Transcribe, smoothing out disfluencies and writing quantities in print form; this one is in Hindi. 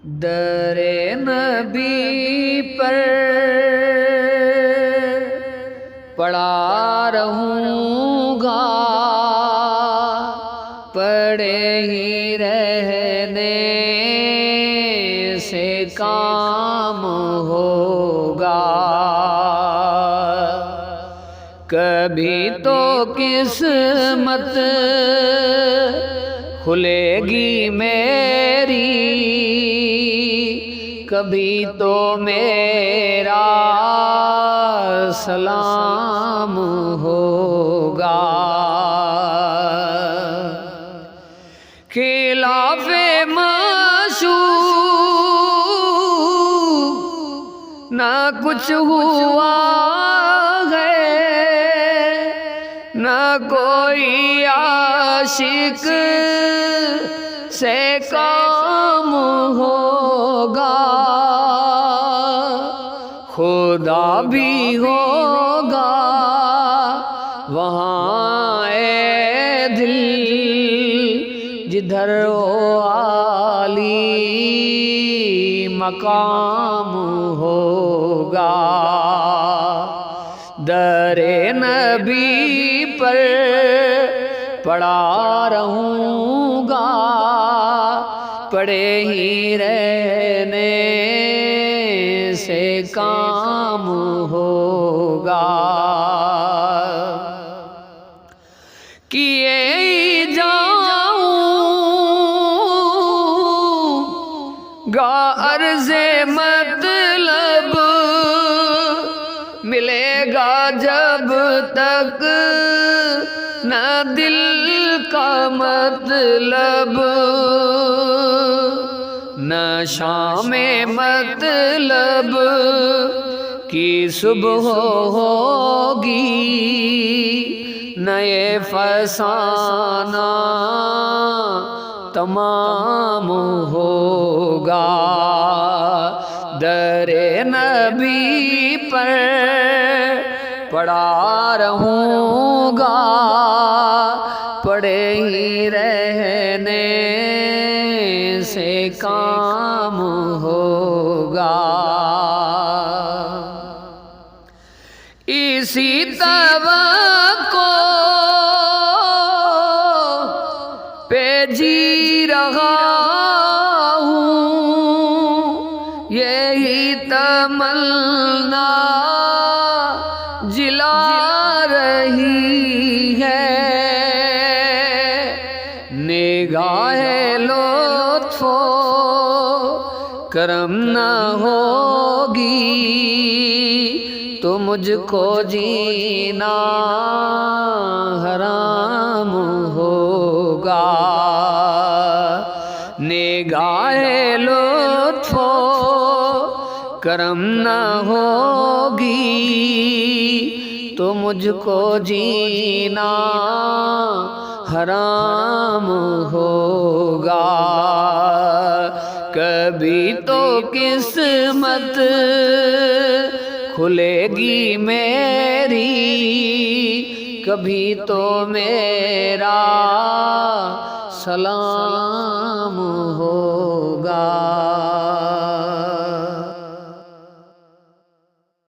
दरे नबी पर पड़ा रहूँगा, पड़े ही रहने से काम होगा। कभी तो किस्मत खुलेगी मेरी, कभी तो मेरा सलाम होगा। खिलाफे माशूक ना कुछ हुआ है, ना कोई आशिक से काम होगा। खुदा भी होगा वहाँ ए दिल, जिधर वो आली मकाम होगा। दरे नबी पर पड़ा रहूँगा, पड़े ही रहने से काम होगा। किए जाऊँगा अर्ज़े मतलब, मिलेगा जब तक न दिल का मतलब, न शाम मतलब की सुबह होगी, नए फसाना तमाम होगा। दरे नबी पर पड़ा रहूँगा, पड़े ही रहने से काम होगा। इसी तवक्को पे जी रहा हूँ, यही तमन्ना जिला रही है। निगाहे लुत्फ़ो करम न होगी तो मुझको जीना हराम होगा। निगाहे लुत्फ़ो करम न होगी तो मुझको जीना हराम होगा। कभी तो किस्मत खुलेगी मेरी, कभी तो मेरा सलाम होगा।